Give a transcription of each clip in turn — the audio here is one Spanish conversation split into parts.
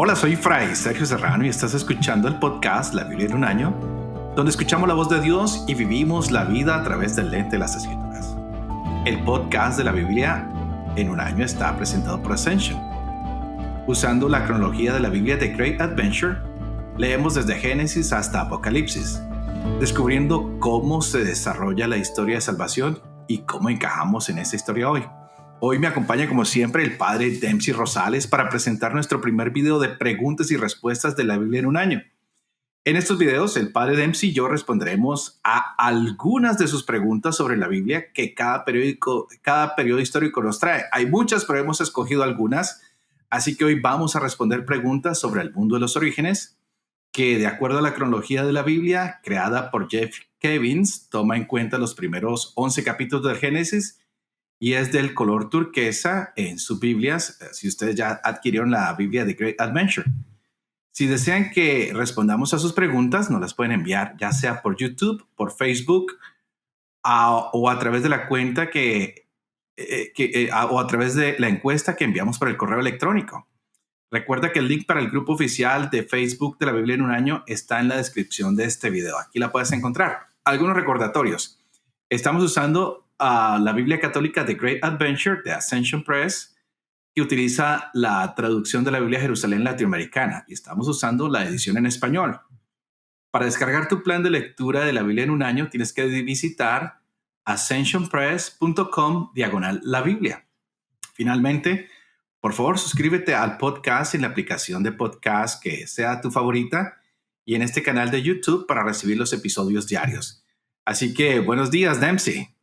Hola, soy Fray Sergio Serrano y estás escuchando el podcast La Biblia en un año, donde escuchamos la voz de Dios y vivimos la vida a través del lente de las Escrituras. El podcast de la Biblia en un año está presentado por Ascension. Usando la cronología de la Biblia de Great Adventure, leemos desde Génesis hasta Apocalipsis, descubriendo cómo se desarrolla la historia de salvación y cómo encajamos en esta historia hoy. Hoy me acompaña como siempre el padre Dempsey Rosales para presentar nuestro primer video de preguntas y respuestas de la Biblia en un año. En estos videos, el padre Dempsey y yo responderemos a algunas de sus preguntas sobre la Biblia que cada periodo histórico nos trae. Hay muchas, pero hemos escogido algunas. Así que hoy vamos a responder preguntas sobre el mundo de los orígenes, que de acuerdo a la cronología de la Biblia, creada por Jeff Cavins, toma en cuenta los primeros 11 capítulos del Génesis y es del color turquesa en sus Biblias, si ustedes ya adquirieron la Biblia de Great Adventure. Si desean que respondamos a sus preguntas, nos las pueden enviar ya sea por YouTube, por Facebook o a través de la cuenta o a través de la encuesta que enviamos por el correo electrónico. Recuerda que el link para el grupo oficial de Facebook de la Biblia en un año está en la descripción de este video. Aquí la puedes encontrar. Algunos recordatorios. Estamos usando la Biblia Católica de Great Adventure de Ascension Press, que utiliza la traducción de la Biblia Jerusalén Latinoamericana, y estamos usando la edición en español. Para descargar tu plan de lectura de la Biblia en un año, tienes que visitar ascensionpress.com/la Biblia. Finalmente, por favor, suscríbete al podcast en la aplicación de podcast que sea tu favorita y en este canal de YouTube para recibir los episodios diarios. Así que, buenos días, Dempsey.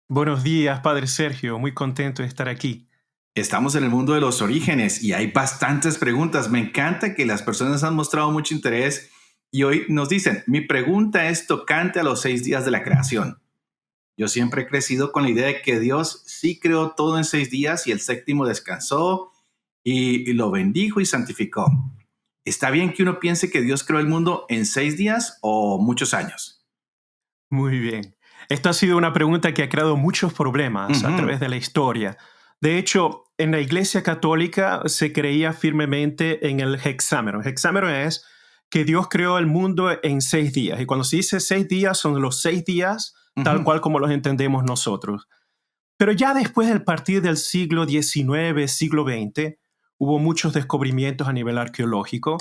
Buenos días, Padre Sergio. Muy contento de estar aquí. Estamos en el mundo de los orígenes y hay bastantes preguntas. Me encanta que las personas han mostrado mucho interés y hoy nos dicen, mi pregunta es tocante a los 6 días de la creación. Yo siempre he crecido con la idea de que Dios sí creó todo en 6 días y el séptimo descansó y lo bendijo y santificó. ¿Está bien que uno piense que Dios creó el mundo en 6 días o muchos años? Muy bien. Esta ha sido una pregunta que ha creado muchos problemas a través de la historia. De hecho, en la Iglesia Católica se creía firmemente en el hexámero. El hexámero es que Dios creó el mundo en 6 días. Y cuando se dice 6 días, son los 6 días tal cual como los entendemos nosotros. Pero ya después del partir del siglo XIX, siglo XX, hubo muchos descubrimientos a nivel arqueológico.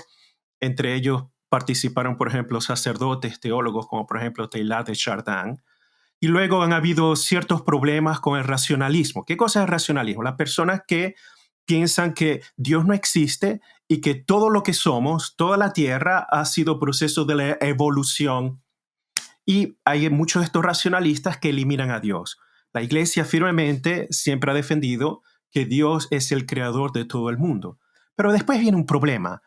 Entre ellos participaron, por ejemplo, sacerdotes, teólogos, como por ejemplo Teilhard de Chardin. Y luego han habido ciertos problemas con el racionalismo. ¿Qué cosa es el racionalismo? Las personas que piensan que Dios no existe y que todo lo que somos, toda la tierra, ha sido proceso de la evolución. Y hay muchos de estos racionalistas que eliminan a Dios. La Iglesia firmemente siempre ha defendido que Dios es el creador de todo el mundo. Pero después viene un problema.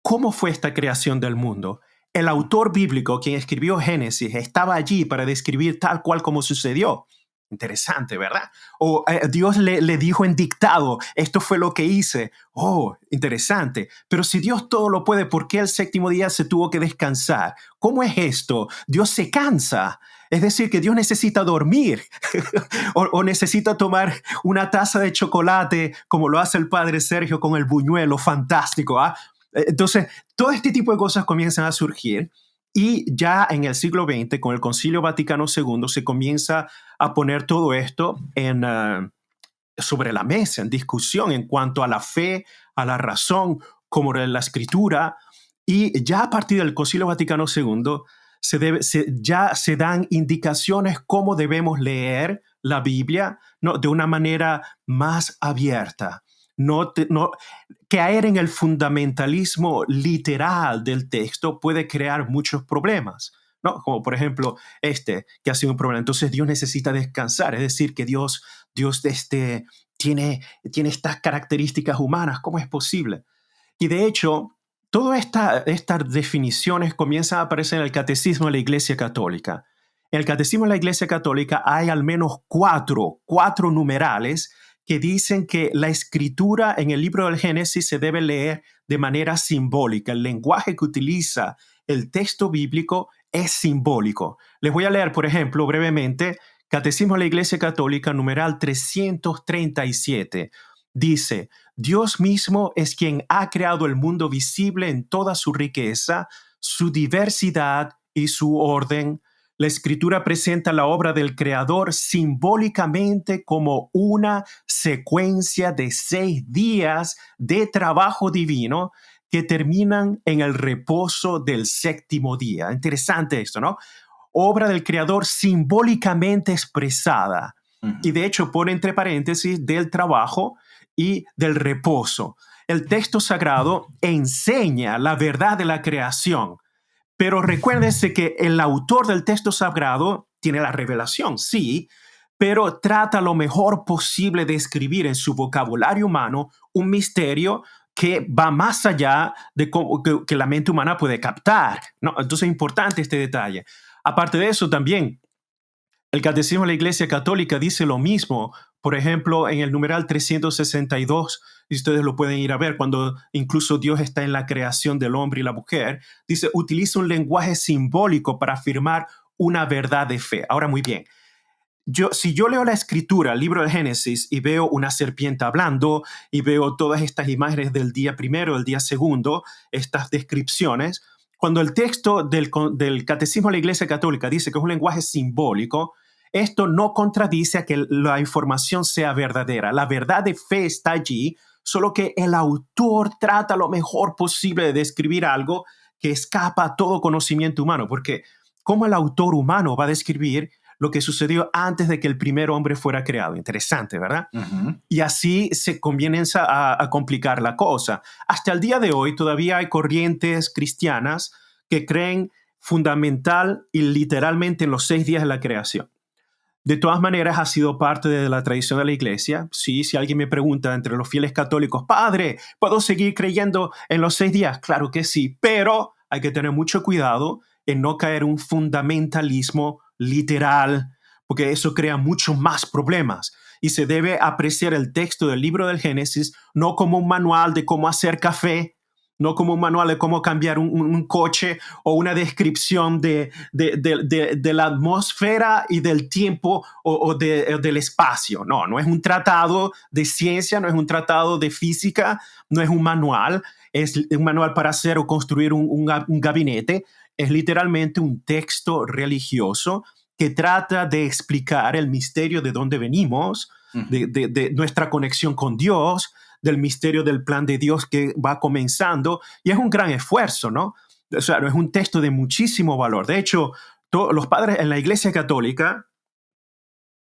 ¿Cómo fue esta creación del mundo? El autor bíblico, quien escribió Génesis, estaba allí para describir tal cual como sucedió. Interesante, ¿verdad? O Dios le dijo en dictado, esto fue lo que hice. Oh, interesante. Pero si Dios todo lo puede, ¿por qué el séptimo día se tuvo que descansar? ¿Cómo es esto? Dios se cansa. Es decir, que Dios necesita dormir o necesita tomar una taza de chocolate como lo hace el padre Sergio con el buñuelo fantástico, ¿ah? Entonces, todo este tipo de cosas comienzan a surgir y ya en el siglo XX, con el Concilio Vaticano II, se comienza a poner todo esto sobre la mesa, en discusión en cuanto a la fe, a la razón, como la escritura. Y ya a partir del Concilio Vaticano II ya se dan indicaciones cómo debemos leer la Biblia, ¿no? De una manera más abierta. No caer en el fundamentalismo literal del texto puede crear muchos problemas, ¿no? Como por ejemplo que ha sido un problema. Entonces Dios necesita descansar, es decir, que Dios tiene estas características humanas. ¿Cómo es posible? Y de hecho, todas estas definiciones comienzan a aparecer en el Catecismo de la Iglesia Católica. En el Catecismo de la Iglesia Católica hay al menos cuatro numerales que dicen que la escritura en el libro del Génesis se debe leer de manera simbólica. El lenguaje que utiliza el texto bíblico es simbólico. Les voy a leer, por ejemplo, brevemente, Catecismo de la Iglesia Católica, numeral 337. Dice, Dios mismo es quien ha creado el mundo visible en toda su riqueza, su diversidad y su orden. La Escritura presenta la obra del Creador simbólicamente como una secuencia de 6 días de trabajo divino que terminan en el reposo del 7º día. Interesante esto, ¿no? Obra del Creador simbólicamente expresada. Y de hecho pone entre paréntesis del trabajo y del reposo. El texto sagrado enseña la verdad de la creación, pero recuérdense que el autor del texto sagrado tiene la revelación, sí, pero trata lo mejor posible de escribir en su vocabulario humano un misterio que va más allá de que la mente humana puede captar, ¿no? Entonces es importante este detalle. Aparte de eso, también el Catecismo de la Iglesia Católica dice lo mismo. Por ejemplo, en el numeral 362, y ustedes lo pueden ir a ver, cuando incluso Dios está en la creación del hombre y la mujer, dice, utiliza un lenguaje simbólico para afirmar una verdad de fe. Ahora, muy bien, si yo leo la Escritura, el libro de Génesis, y veo una serpiente hablando, y veo todas estas imágenes del día primero, del día segundo, estas descripciones, cuando el texto del Catecismo de la Iglesia Católica dice que es un lenguaje simbólico, esto no contradice a que la información sea verdadera. La verdad de fe está allí, solo que el autor trata lo mejor posible de describir algo que escapa a todo conocimiento humano, porque ¿cómo el autor humano va a describir lo que sucedió antes de que el primer hombre fuera creado? Interesante, ¿verdad? Uh-huh. Y así se comienza a complicar la cosa. Hasta el día de hoy todavía hay corrientes cristianas que creen fundamental y literalmente en los 6 días de la creación. De todas maneras, ha sido parte de la tradición de la iglesia. Sí, si alguien me pregunta entre los fieles católicos, Padre, ¿puedo seguir creyendo en los 6 días? Claro que sí, pero hay que tener mucho cuidado en no caer en un fundamentalismo literal, porque eso crea muchos más problemas. Y se debe apreciar el texto del libro del Génesis no como un manual de cómo hacer café, no como un manual de cómo cambiar un coche o una descripción de la atmósfera y del tiempo o del espacio. No es un tratado de ciencia, no es un tratado de física, no es un manual, es un manual para hacer o construir un gabinete. Es literalmente un texto religioso que trata de explicar el misterio de dónde venimos, de nuestra conexión con Dios, del misterio del plan de Dios que va comenzando, y es un gran esfuerzo, ¿no? O sea, es un texto de muchísimo valor. De hecho, los padres en la Iglesia Católica,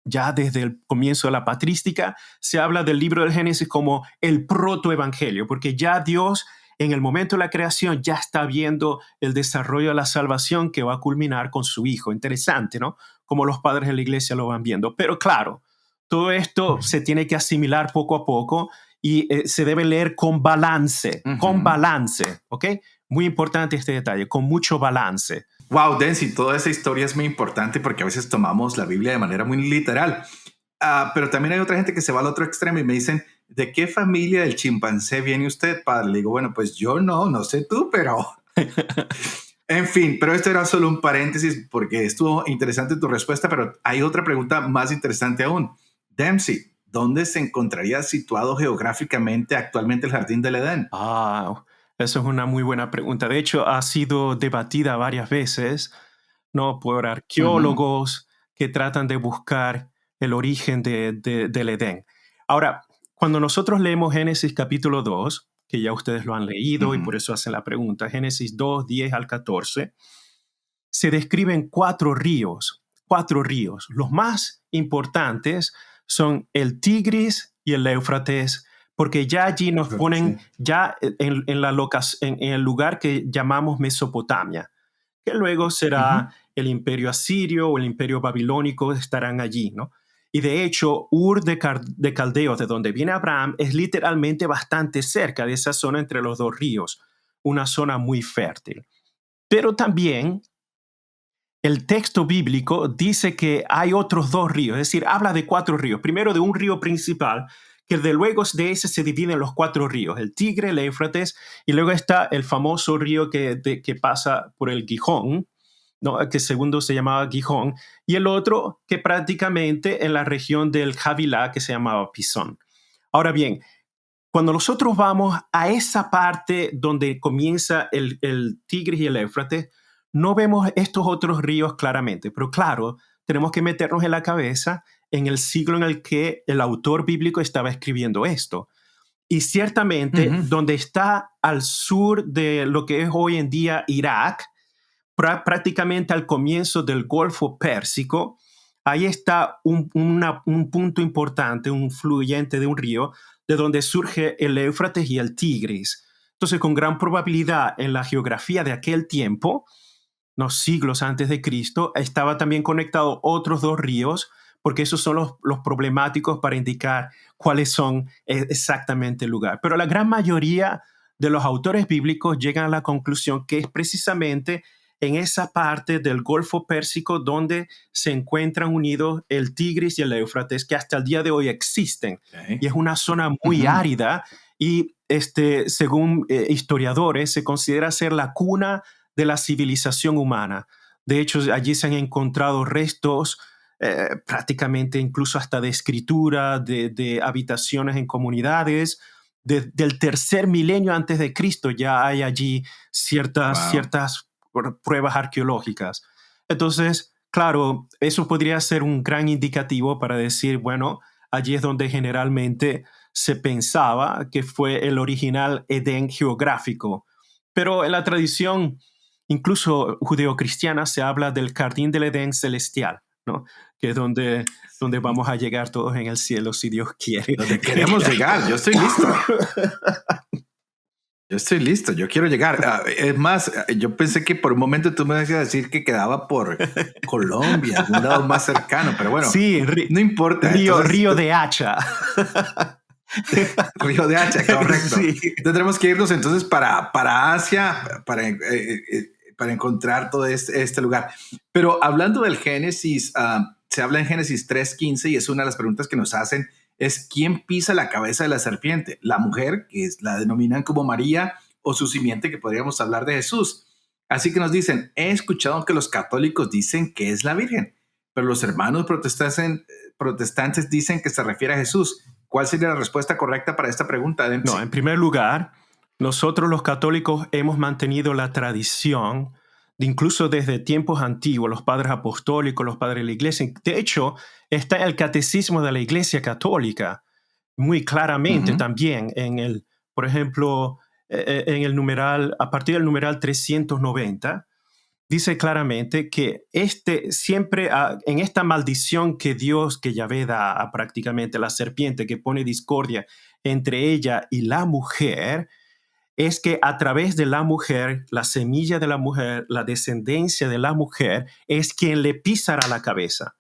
ya desde el comienzo de la patrística, se habla del libro del Génesis como el protoevangelio, porque ya Dios, en el momento de la creación, ya está viendo el desarrollo de la salvación que va a culminar con su Hijo. Interesante, ¿no? Como los padres de la Iglesia lo van viendo. Pero claro, todo esto se tiene que asimilar poco a poco y se debe leer con balance, ¿ok? Muy importante este detalle, con mucho balance. Wow, Densi, toda esa historia es muy importante porque a veces tomamos la Biblia de manera muy literal. Pero también hay otra gente que se va al otro extremo y me dicen, ¿de qué familia del chimpancé viene usted, padre? Le digo, bueno, pues yo no sé tú, pero... En fin, pero esto era solo un paréntesis porque estuvo interesante tu respuesta, pero hay otra pregunta más interesante aún. Dempsey, ¿dónde se encontraría situado geográficamente actualmente el Jardín del Edén? Eso es una muy buena pregunta. De hecho, ha sido debatida varias veces, ¿no? Por arqueólogos que tratan de buscar el origen del Edén. Ahora, cuando nosotros leemos Génesis capítulo 2, que ya ustedes lo han leído y por eso hacen la pregunta, Génesis 2, 10 al 14, se describen 4 ríos. Los más importantes son el Tigris y el Éufrates, porque ya allí nos ponen ya en el lugar que llamamos Mesopotamia, que luego será el imperio asirio o el imperio babilónico, estarán allí, ¿no? Y de hecho, Ur de Caldeos, de donde viene Abraham, es literalmente bastante cerca de esa zona entre los 2 ríos, una zona muy fértil. Pero también el texto bíblico dice que hay otros 2 ríos, es decir, habla de 4 ríos. Primero de un río principal, que luego de ese se dividen los 4 ríos, el Tigre, el Éufrates, y luego está el famoso río que pasa por el Gijón, ¿no? Que segundo se llamaba Gijón, y el otro que prácticamente en la región del Javilá, que se llamaba Pisón. Ahora bien, cuando nosotros vamos a esa parte donde comienza el Tigris y el Éufrates, no vemos estos otros ríos claramente, pero claro, tenemos que meternos en la cabeza en el siglo en el que el autor bíblico estaba escribiendo esto. Y ciertamente, donde está al sur de lo que es hoy en día Irak, prácticamente al comienzo del Golfo Pérsico, ahí está un punto importante, un fluyente de un río, de donde surge el Éufrates y el Tigris. Entonces, con gran probabilidad en la geografía de aquel tiempo, unos siglos antes de Cristo, estaba también conectado otros dos ríos, porque esos son los problemáticos para indicar cuáles son exactamente el lugar. Pero la gran mayoría de los autores bíblicos llegan a la conclusión que es precisamente en esa parte del Golfo Pérsico donde se encuentran unidos el Tigris y el Éufrates, que hasta el día de hoy existen. Okay. Y es una zona muy árida y según historiadores se considera ser la cuna de la civilización humana. De hecho, allí se han encontrado restos prácticamente incluso hasta de escritura, de habitaciones en comunidades. Del tercer milenio antes de Cristo ya hay allí ciertas pruebas arqueológicas. Entonces, claro, eso podría ser un gran indicativo para decir, bueno, allí es donde generalmente se pensaba que fue el original Edén geográfico. Pero en la tradición, incluso judeocristiana, se habla del jardín del Edén celestial, ¿no? Que es donde vamos a llegar todos en el cielo, si Dios quiere. Donde queremos llegar, yo estoy listo. Yo estoy listo, yo quiero llegar. Es más, yo pensé que por un momento tú me ibas a decir que quedaba por Colombia, un lado más cercano, pero bueno, sí, no importa. Río de Hacha. Río de Hacha, correcto. Sí. Tendremos que irnos entonces para Asia, para encontrar todo este lugar. Pero hablando del Génesis, se habla en Génesis 3:15 y es una de las preguntas que nos hacen, es ¿quién pisa la cabeza de la serpiente? La mujer, que la denominan como María, o su simiente, que podríamos hablar de Jesús. Así que nos dicen, he escuchado que los católicos dicen que es la Virgen, pero los hermanos protestantes dicen que se refiere a Jesús. ¿Cuál sería la respuesta correcta para esta pregunta, Dempsey? No, en primer lugar, nosotros los católicos hemos mantenido la tradición de incluso desde tiempos antiguos, los padres apostólicos, los padres de la iglesia. De hecho, está en el catecismo de la iglesia católica muy claramente también por ejemplo, en el numeral, a partir del numeral 390, dice claramente que siempre en esta maldición que Yahvé da a prácticamente la serpiente, que pone discordia entre ella y la mujer, es que a través de la mujer, la semilla de la mujer, la descendencia de la mujer, es quien le pisará la cabeza.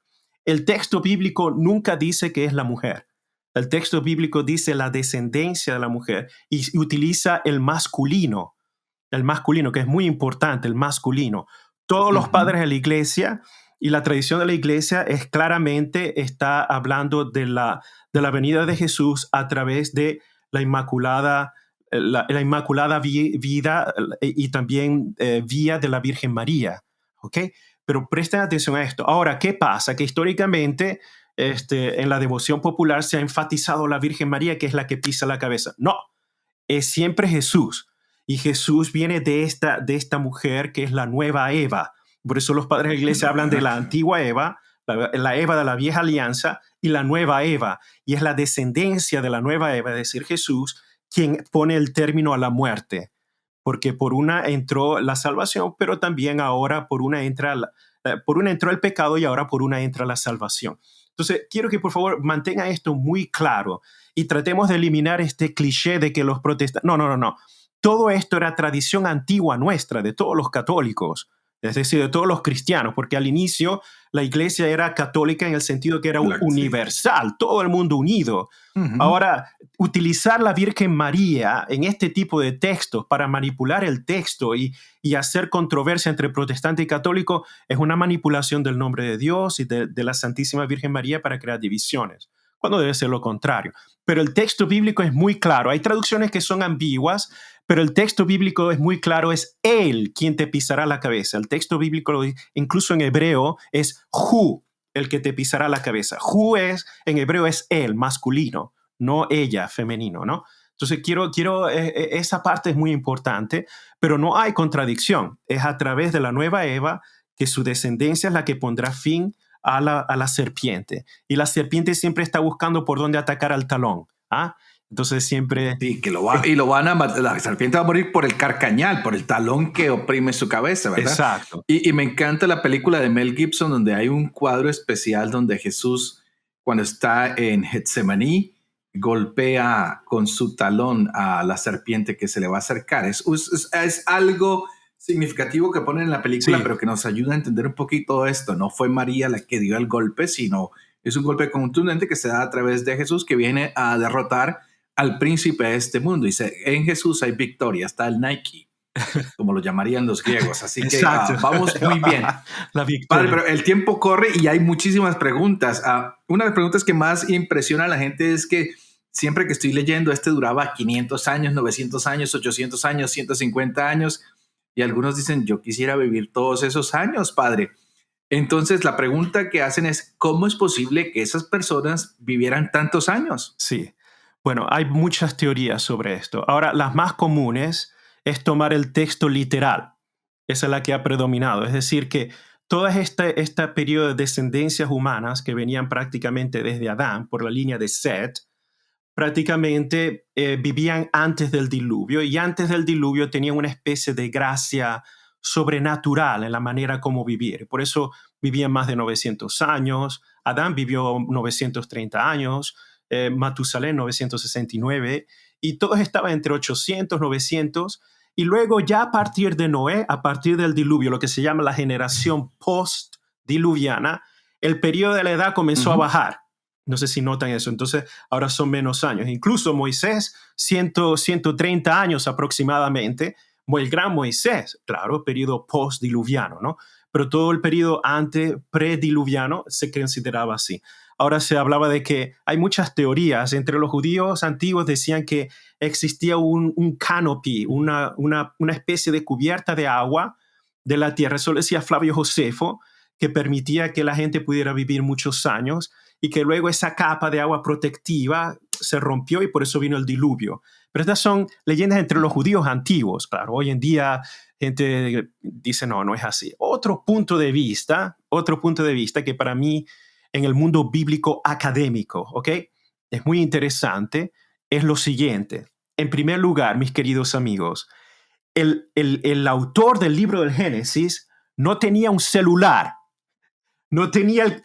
El texto bíblico nunca dice que es la mujer. El texto bíblico dice la descendencia de la mujer y utiliza el masculino, que es muy importante, el masculino. Todos los padres de la iglesia y la tradición de la iglesia claramente está hablando de la venida de Jesús a través de la inmaculada vida y también vía de la Virgen María. ¿Okay? Pero presten atención a esto. Ahora, ¿qué pasa? Que históricamente en la devoción popular se ha enfatizado la Virgen María, que es la que pisa la cabeza. No, es siempre Jesús. Y Jesús viene de esta mujer que es la nueva Eva. Por eso los padres de la iglesia hablan de la antigua Eva, la Eva de la vieja alianza y la nueva Eva. Y es la descendencia de la nueva Eva, es decir, Jesús, quien pone el término a la muerte. Porque por una entró la salvación, pero también ahora por una entró el pecado y ahora por una entra la salvación. Entonces, quiero que por favor mantenga esto muy claro y tratemos de eliminar este cliché de que los protestantes... No. Todo esto era tradición antigua nuestra, de todos los católicos, es decir, de todos los cristianos, porque al inicio la iglesia era católica en el sentido que era universal, todo el mundo unido. Ahora, utilizar la Virgen María en este tipo de textos para manipular el texto y hacer controversia entre protestante y católico es una manipulación del nombre de Dios y de la Santísima Virgen María para crear divisiones, cuando debe ser lo contrario. Pero el texto bíblico es muy claro. Hay traducciones que son ambiguas, pero el texto bíblico es muy claro, es Él quien te pisará la cabeza. El texto bíblico, incluso en hebreo, es Hu, el que te pisará la cabeza. Hu en hebreo es Él, masculino, no ella, femenino, ¿no? Entonces, esa parte es muy importante, pero no hay contradicción. Es a través de la nueva Eva que su descendencia es la que pondrá fin a la serpiente. Y la serpiente siempre está buscando por dónde atacar al talón. ¿Ah? Entonces siempre... Sí, lo van a matar. La serpiente va a morir por el carcañal, por el talón que oprime su cabeza, ¿verdad? Exacto. Y me encanta la película de Mel Gibson, donde hay un cuadro especial donde Jesús, cuando está en Getsemaní, golpea con su talón a la serpiente que se le va a acercar. Es algo significativo que ponen en la película, Sí. pero que nos ayuda a entender un poquito esto. No fue María la que dio el golpe, sino es un golpe contundente que se da a través de Jesús, que viene a derrotar al príncipe de este mundo. Dice, en Jesús hay victoria, está el Nike, como lo llamarían los griegos. Así que vamos muy bien. La victoria. Padre, pero el tiempo corre y hay muchísimas preguntas. Una de las preguntas que más impresiona a la gente es que siempre que estoy leyendo, duraba 500 años, 900 años, 800 años, 150 años. Y algunos dicen, yo quisiera vivir todos esos años, Padre. Entonces, la pregunta que hacen es, ¿cómo es posible que esas personas vivieran tantos años? Sí. Bueno, hay muchas teorías sobre esto. Ahora, las más comunes es tomar el texto literal. Esa es la que ha predominado. Es decir, que todas este periodo de descendencias humanas que venían prácticamente desde Adán por la línea de Set, prácticamente vivían antes del diluvio, y antes del diluvio tenían una especie de gracia sobrenatural en la manera como vivir. Por eso vivían más de 900 años. Adán vivió 930 años. Matusalén 969, y todos estaban entre 800, 900, y luego ya a partir de Noé, a partir del diluvio, lo que se llama la generación post-diluviana, el periodo de la edad comenzó a bajar. No sé si notan eso. Entonces, ahora son menos años. Incluso Moisés, 130 años aproximadamente, el gran Moisés, claro, periodo post-diluviano, ¿no? Pero todo el periodo antes, prediluviano, se consideraba así. Ahora se hablaba de que hay muchas teorías. Entre los judíos antiguos decían que existía un canopy, una especie de cubierta de agua de la tierra. Eso lo decía Flavio Josefo, que permitía que la gente pudiera vivir muchos años, y que luego esa capa de agua protectiva se rompió y por eso vino el diluvio. Pero estas son leyendas entre los judíos antiguos. Claro, hoy en día gente dice no es así. Otro punto de vista que para mí en el mundo bíblico académico, ¿ok? Es muy interesante, es lo siguiente. En primer lugar, mis queridos amigos, el autor del libro del Génesis no tenía un celular, no tenía el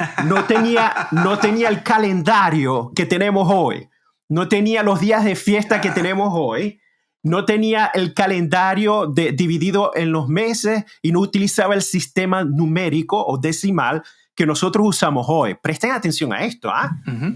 calendario que tenemos hoy, no tenía los días de fiesta que tenemos hoy, no tenía el calendario dividido en los meses, y no utilizaba el sistema numérico o decimal que nosotros usamos hoy. Presten atención a esto.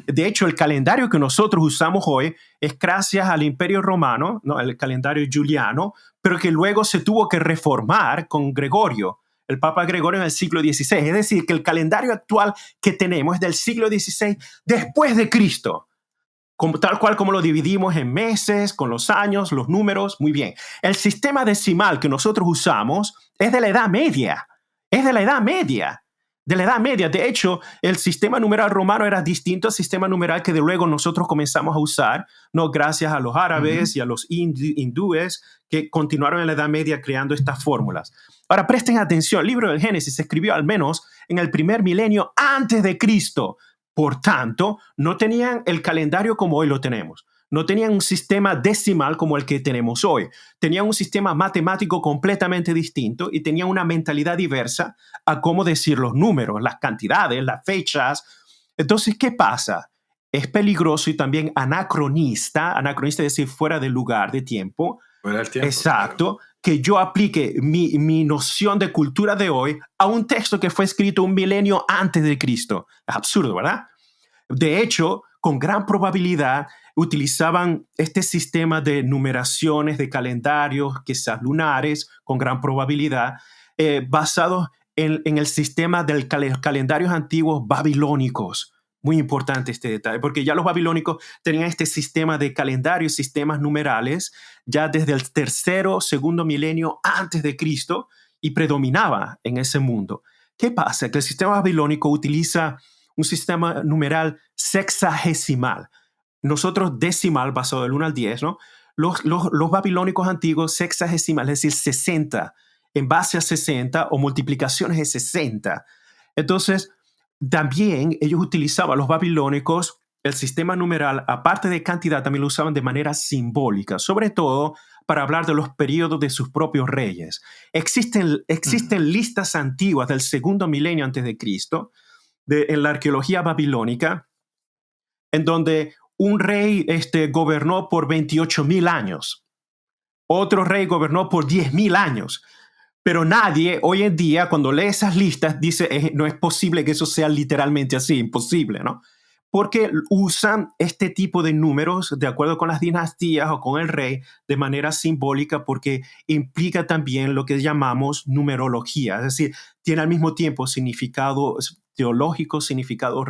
De hecho, el calendario que nosotros usamos hoy es gracias al Imperio Romano, ¿no? El calendario juliano, pero que luego se tuvo que reformar con Gregorio, el Papa Gregorio, en el siglo XVI. Es decir, que el calendario actual que tenemos es del siglo XVI después de Cristo, tal cual como lo dividimos en meses, con los años, los números. Muy bien. El sistema decimal que nosotros usamos es de la Edad Media. De hecho, el sistema numeral romano era distinto al sistema numeral que de luego nosotros comenzamos a usar, ¿no? Gracias a los árabes y a los hindúes que continuaron en la Edad Media creando estas fórmulas. Ahora, presten atención, el libro del Génesis se escribió al menos en el primer milenio antes de Cristo. Por tanto, no tenían el calendario como hoy lo tenemos. No tenían un sistema decimal como el que tenemos hoy. Tenían un sistema matemático completamente distinto y tenían una mentalidad diversa a cómo decir los números, las cantidades, las fechas. Entonces, ¿qué pasa? Es peligroso y también anacronista es decir, fuera de lugar, de tiempo. Fuera del tiempo. Exacto. Claro. Que yo aplique mi noción de cultura de hoy a un texto que fue escrito un milenio antes de Cristo. Es absurdo, ¿verdad? De hecho, con gran probabilidad utilizaban este sistema de numeraciones, de calendarios, quizás lunares, con gran probabilidad, basados en el sistema de calendarios antiguos babilónicos. Muy importante este detalle, porque ya los babilónicos tenían este sistema de calendarios, sistemas numerales, ya desde el segundo milenio antes de Cristo, y predominaba en ese mundo. ¿Qué pasa? Que el sistema babilónico utiliza un sistema numeral sexagesimal. nosotros decimal, basado del 1 al 10, ¿no? Los babilónicos antiguos, sexagesimal, es decir, 60, en base a 60 o multiplicaciones de 60. Entonces, también ellos utilizaban, los babilónicos, el sistema numeral, aparte de cantidad, también lo usaban de manera simbólica, sobre todo para hablar de los periodos de sus propios reyes. Existen listas antiguas del segundo milenio antes de Cristo, en la arqueología babilónica, en donde un rey gobernó por 28,000 años, otro rey gobernó por 10,000 años, pero nadie hoy en día cuando lee esas listas dice no es posible que eso sea literalmente así, imposible, ¿no? Porque usan este tipo de números de acuerdo con las dinastías o con el rey de manera simbólica, porque implica también lo que llamamos numerología, es decir, tiene al mismo tiempo significado teológico, significado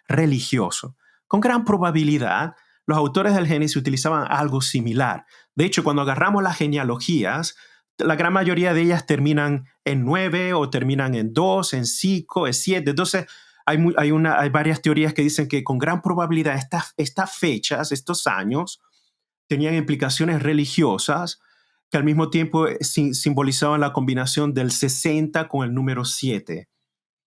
religioso. Con gran probabilidad, los autores del Génesis utilizaban algo similar. De hecho, cuando agarramos las genealogías, la gran mayoría de ellas terminan en 9 o terminan en 2, en 5, en 7. Entonces, hay varias teorías que dicen que con gran probabilidad estas fechas, estos años, tenían implicaciones religiosas que al mismo tiempo simbolizaban la combinación del 60 con el número 7.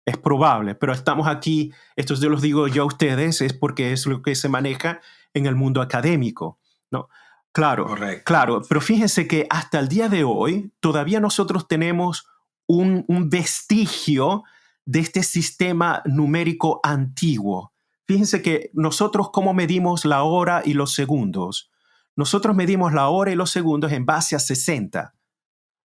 Es probable, pero estamos aquí, esto yo los digo yo a ustedes, es porque es lo que se maneja en el mundo académico, ¿no? Claro, Correcto. claro, pero fíjense que hasta el día de hoy todavía nosotros tenemos un vestigio de este sistema numérico antiguo. Fíjense que nosotros, ¿cómo medimos la hora y los segundos? Nosotros medimos la hora y los segundos en base a 60.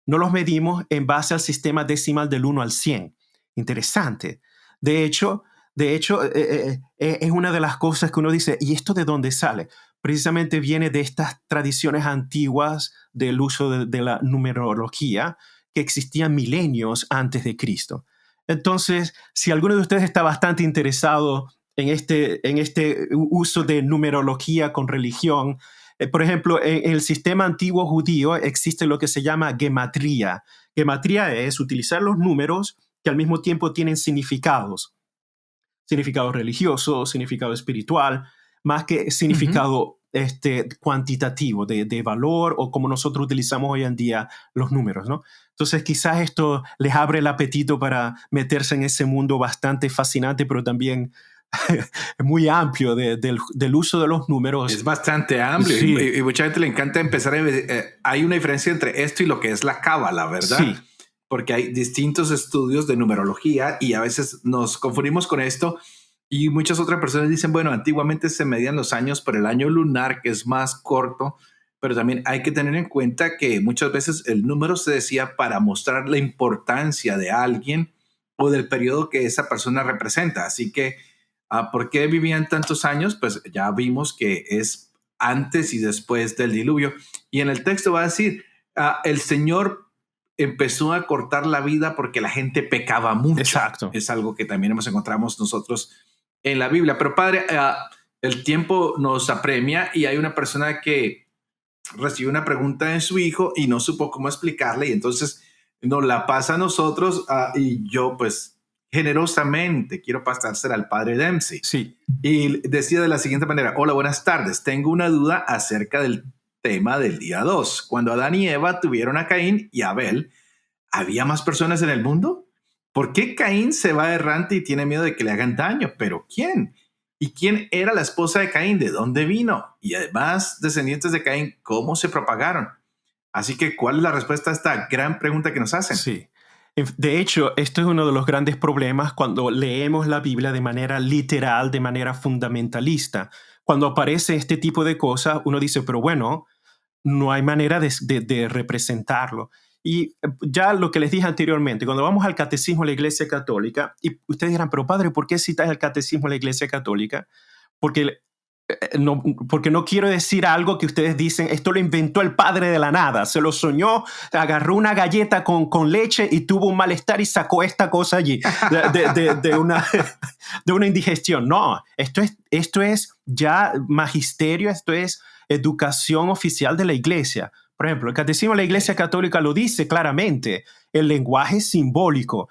No los medimos en base al sistema decimal del 1 al 100. Interesante. De hecho, es una de las cosas que uno dice, ¿y esto de dónde sale? Precisamente viene de estas tradiciones antiguas del uso de la numerología que existían milenios antes de Cristo. Entonces, si alguno de ustedes está bastante interesado en este uso de numerología con religión, por ejemplo, en el sistema antiguo judío existe lo que se llama gematría. Gematría es utilizar los números que al mismo tiempo tienen significado religioso, significado espiritual, más que significado cuantitativo, de valor, o como nosotros utilizamos hoy en día los números, ¿no? Entonces quizás esto les abre el apetito para meterse en ese mundo bastante fascinante, pero también muy amplio del uso de los números. Es bastante amplio, sí. y mucha gente le encanta empezar hay una diferencia entre esto y lo que es la cábala, ¿verdad? Sí. Porque hay distintos estudios de numerología y a veces nos confundimos con esto, y muchas otras personas dicen, bueno, antiguamente se medían los años por el año lunar, que es más corto, pero también hay que tener en cuenta que muchas veces el número se decía para mostrar la importancia de alguien o del periodo que esa persona representa. Así que, ¿por qué vivían tantos años? Pues ya vimos que es antes y después del diluvio. Y en el texto va a decir, el Señor empezó a cortar la vida porque la gente pecaba mucho. Exacto. Es algo que también encontramos nosotros en la Biblia. Pero padre, el tiempo nos apremia y hay una persona que recibió una pregunta de su hijo y no supo cómo explicarle, y entonces nos la pasa a nosotros, y yo pues generosamente quiero pasársela al padre Dempsey. Sí. Y decía de la siguiente manera: hola, buenas tardes, tengo una duda acerca del tema del día 2. Cuando Adán y Eva tuvieron a Caín y Abel, ¿había más personas en el mundo? ¿Por qué Caín se va errante y tiene miedo de que le hagan daño? ¿Pero quién? ¿Y quién era la esposa de Caín? ¿De dónde vino? Y además, descendientes de Caín, ¿cómo se propagaron? Así que, ¿cuál es la respuesta a esta gran pregunta que nos hacen? Sí. De hecho, esto es uno de los grandes problemas cuando leemos la Biblia de manera literal, de manera fundamentalista. Cuando aparece este tipo de cosas, uno dice, pero bueno, no hay manera de representarlo. Y ya lo que les dije anteriormente, cuando vamos al catecismo de la Iglesia Católica, y ustedes dirán, pero padre, ¿por qué citas el catecismo de la Iglesia Católica? Porque no quiero decir algo que ustedes dicen, esto lo inventó el padre de la nada, se lo soñó, agarró una galleta con leche y tuvo un malestar y sacó esta cosa allí de una indigestión. No, esto es ya magisterio, esto es educación oficial de la Iglesia. Por ejemplo, el Catecismo de la Iglesia Católica lo dice claramente, el lenguaje simbólico,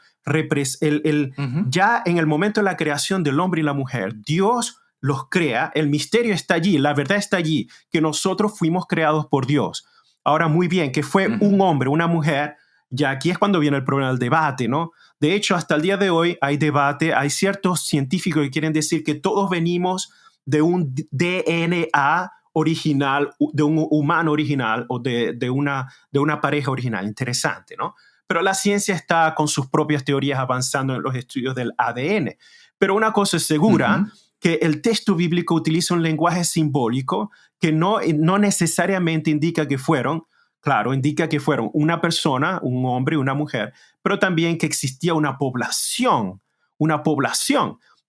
ya en el momento de la creación del hombre y la mujer, Dios los crea, el misterio está allí, la verdad está allí, que nosotros fuimos creados por Dios. Ahora, muy bien, que fue un hombre, una mujer, ya aquí es cuando viene el problema del debate, ¿no? De hecho, hasta el día de hoy hay debate, hay ciertos científicos que quieren decir que todos venimos de un DNA original, de un humano original o de una pareja original. Interesante, ¿no? Pero la ciencia está con sus propias teorías avanzando en los estudios del ADN. Pero una cosa es segura, que el texto bíblico utiliza un lenguaje simbólico que no necesariamente indica que fueron, claro, indica que fueron una persona, un hombre y una mujer, pero también que existía una población.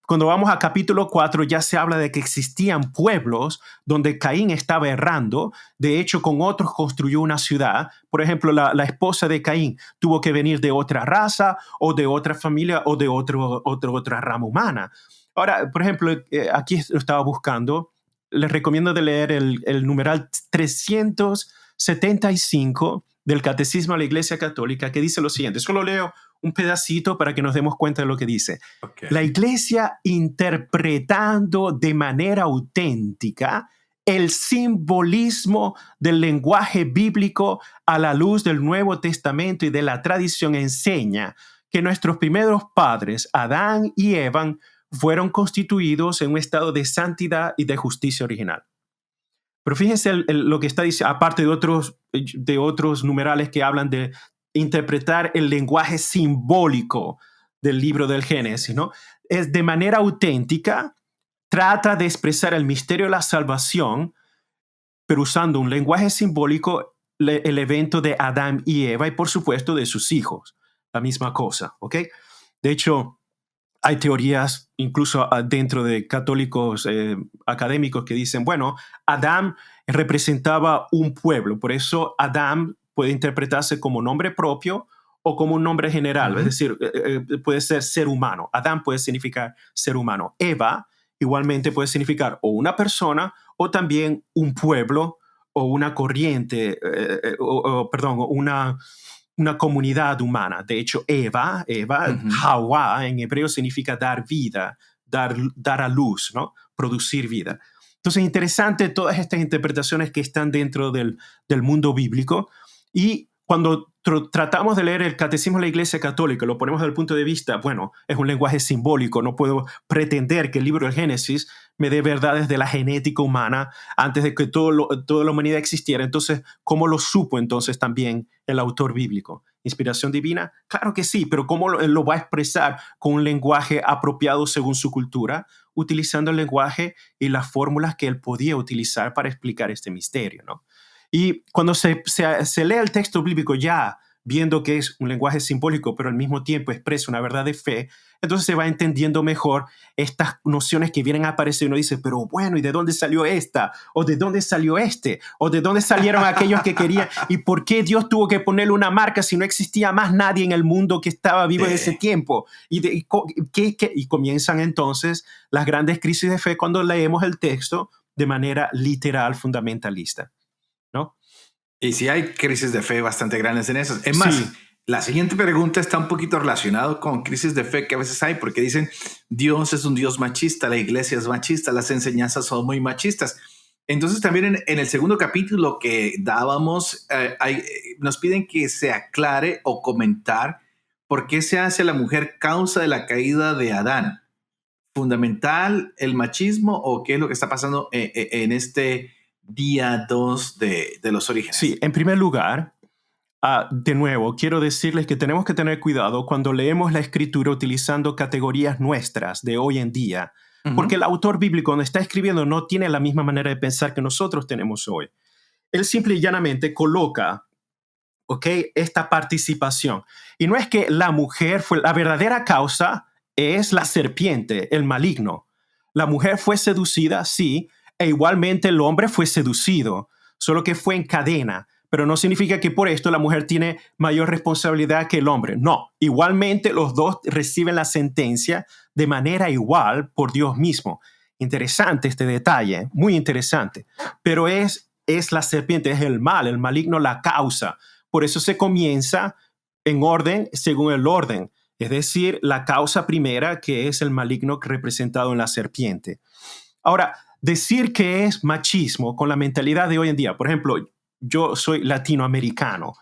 Cuando vamos a capítulo 4 ya se habla de que existían pueblos donde Caín estaba errando. De hecho, con otros construyó una ciudad. Por ejemplo, la esposa de Caín tuvo que venir de otra raza o de otra familia o de otra rama humana. Ahora, por ejemplo, aquí lo estaba buscando. Les recomiendo de leer el numeral 375 del Catecismo de la Iglesia Católica, que dice lo siguiente. Solo leo un pedacito para que nos demos cuenta de lo que dice. Okay. La Iglesia, interpretando de manera auténtica el simbolismo del lenguaje bíblico a la luz del Nuevo Testamento y de la tradición, enseña que nuestros primeros padres, Adán y Eva, fueron constituidos en un estado de santidad y de justicia original. Pero fíjense lo que está diciendo, aparte de otros numerales que hablan de interpretar el lenguaje simbólico del libro del Génesis, ¿no? Es de manera auténtica, trata de expresar el misterio de la salvación, pero usando un lenguaje simbólico, el evento de Adán y Eva y, por supuesto, de sus hijos. La misma cosa, ¿ok? De hecho, hay teorías incluso dentro de católicos académicos que dicen, bueno, Adán representaba un pueblo, por eso Adán puede interpretarse como nombre propio o como un nombre general, es decir, puede ser humano. Adán puede significar ser humano. Eva igualmente puede significar o una persona o también un pueblo o una corriente, una comunidad humana. De hecho, Eva, Hawa en hebreo significa dar vida, dar a luz, ¿no? Producir vida. Entonces, interesante todas estas interpretaciones que están dentro del mundo bíblico. Y cuando tratamos de leer el Catecismo de la Iglesia Católica, lo ponemos desde el punto de vista, bueno, es un lenguaje simbólico, no puedo pretender que el libro del Génesis me dé verdades de la genética humana antes de que toda la humanidad existiera. Entonces, ¿cómo lo supo entonces también el autor bíblico? ¿Inspiración divina? Claro que sí, pero ¿cómo lo va a expresar con un lenguaje apropiado según su cultura? Utilizando el lenguaje y las fórmulas que él podía utilizar para explicar este misterio, ¿no? Y cuando se lee el texto bíblico ya viendo que es un lenguaje simbólico, pero al mismo tiempo expresa una verdad de fe, entonces se va entendiendo mejor estas nociones que vienen a aparecer y uno dice, pero bueno, ¿y de dónde salió esta? ¿O de dónde salió este? ¿O de dónde salieron aquellos que querían? ¿Y por qué Dios tuvo que ponerle una marca si no existía más nadie en el mundo que estaba vivo en ese tiempo? Y comienzan entonces las grandes crisis de fe cuando leemos el texto de manera literal, fundamentalista, ¿no? Y sí hay crisis de fe bastante grandes en eso. Es más, la siguiente pregunta está un poquito relacionado con crisis de fe que a veces hay, porque dicen, Dios es un Dios machista, la iglesia es machista, las enseñanzas son muy machistas. Entonces también en el segundo capítulo que dábamos, nos piden que se aclare o comentar por qué se hace a la mujer causa de la caída de Adán. ¿Fundamental el machismo o qué es lo que está pasando en este día 2 de los orígenes? Sí, en primer lugar, de nuevo, quiero decirles que tenemos que tener cuidado cuando leemos la escritura utilizando categorías nuestras de hoy en día, porque el autor bíblico cuando está escribiendo no tiene la misma manera de pensar que nosotros tenemos hoy. Él simple y llanamente coloca, esta participación. Y no es que la mujer fue la verdadera causa, es la serpiente, el maligno. La mujer fue seducida, sí, e igualmente el hombre fue seducido, solo que fue en cadena. Pero no significa que por esto la mujer tiene mayor responsabilidad que el hombre. No, igualmente los dos reciben la sentencia de manera igual por Dios mismo. Interesante este detalle, muy interesante. Pero es la serpiente, es el mal, el maligno la causa. Por eso se comienza en orden según el orden. Es decir, la causa primera que es el maligno representado en la serpiente. Ahora, decir que es machismo con la mentalidad de hoy en día, por ejemplo, yo soy latinoamericano.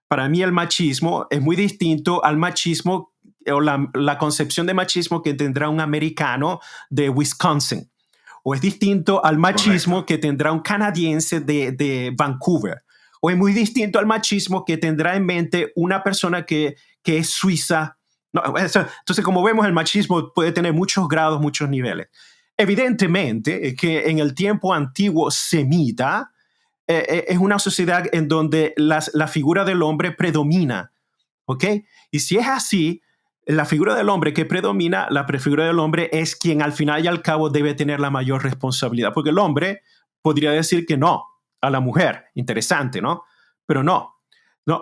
Para mí el machismo es muy distinto al machismo o la concepción de machismo que tendrá un americano de Wisconsin. O es distinto al machismo Correcto. que tendrá un canadiense de Vancouver. O es muy distinto al machismo que tendrá en mente una persona que es suiza. No, entonces, como vemos, el machismo puede tener muchos grados, muchos niveles. Evidentemente, que en el tiempo antiguo semita, es una sociedad en donde la figura del hombre predomina, ¿ok? Y si es así, la figura del hombre que predomina, la figura del hombre es quien al final y al cabo debe tener la mayor responsabilidad, porque el hombre podría decir que no a la mujer, interesante, ¿no? Pero no,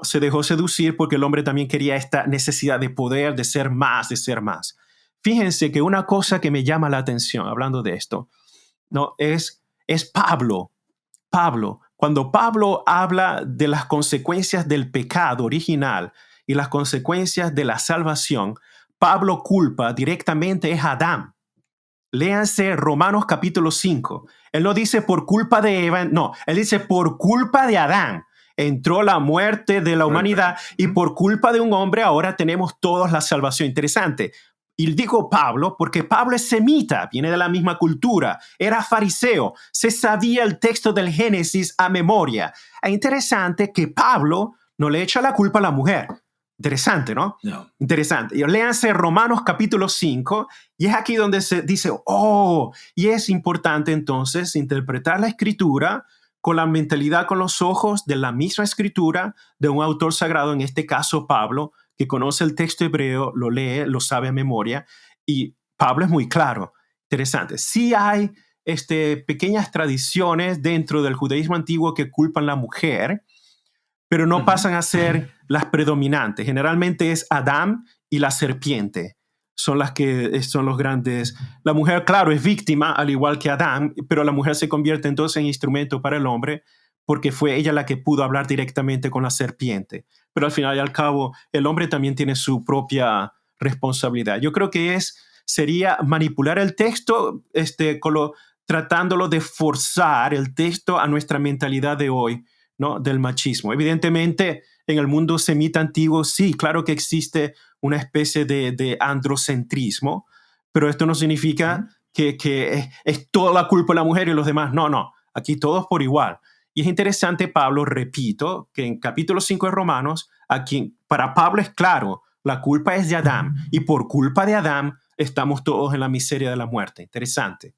se dejó seducir porque el hombre también quería esta necesidad de poder, de ser más, de ser más. Fíjense que una cosa que me llama la atención, hablando de esto, ¿no? Es Pablo. Cuando Pablo habla de las consecuencias del pecado original y las consecuencias de la salvación, Pablo culpa directamente a Adán. Léanse Romanos capítulo 5. Él no dice por culpa de Eva, no, él dice por culpa de Adán. Entró la muerte de la humanidad y por culpa de un hombre ahora tenemos todos la salvación. Interesante. Y digo Pablo porque Pablo es semita, viene de la misma cultura, era fariseo, se sabía el texto del Génesis a memoria. Es interesante que Pablo no le echa la culpa a la mujer. Interesante, ¿no? No. Interesante. Y léanse Romanos capítulo 5 y es aquí donde se dice, y es importante entonces interpretar la escritura con la mentalidad, con los ojos de la misma escritura de un autor sagrado, en este caso Pablo, que conoce el texto hebreo, lo lee, lo sabe a memoria, y Pablo es muy claro. Interesante. Sí hay pequeñas tradiciones dentro del judaísmo antiguo que culpan a la mujer, pero no pasan a ser las predominantes. Generalmente es Adán y la serpiente. Son las que son los grandes. La mujer, claro, es víctima, al igual que Adán, pero la mujer se convierte entonces en instrumento para el hombre porque fue ella la que pudo hablar directamente con la serpiente. Pero al final y al cabo, el hombre también tiene su propia responsabilidad. Yo creo que sería manipular el texto, tratándolo de forzar el texto a nuestra mentalidad de hoy, ¿no? Del machismo. Evidentemente, en el mundo semita antiguo, sí, claro que existe una especie de androcentrismo, pero esto no significa que es toda la culpa de la mujer y los demás. No, aquí todos por igual. Y es interesante, Pablo, repito, que en capítulo 5 de Romanos, para Pablo es claro, la culpa es de Adán, y por culpa de Adán estamos todos en la miseria de la muerte. Interesante.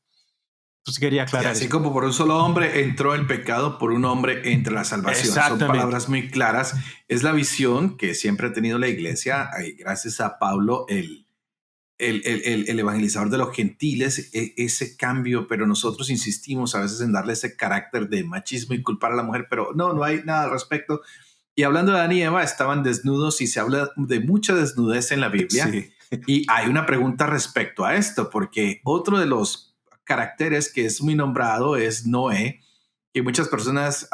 Entonces quería aclarar así eso. como por un solo hombre entró el pecado, por un hombre entra la salvación. Son palabras muy claras. Es la visión que siempre ha tenido la iglesia. Gracias a Pablo, el evangelizador de los gentiles, ese cambio, pero nosotros insistimos a veces en darle ese carácter de machismo y culpar a la mujer, pero no hay nada al respecto. Y hablando de Adán y Eva, estaban desnudos y se habla de mucha desnudez en la Biblia. Sí. Y hay una pregunta respecto a esto, porque otro de los caracteres que es muy nombrado es Noé, que muchas personas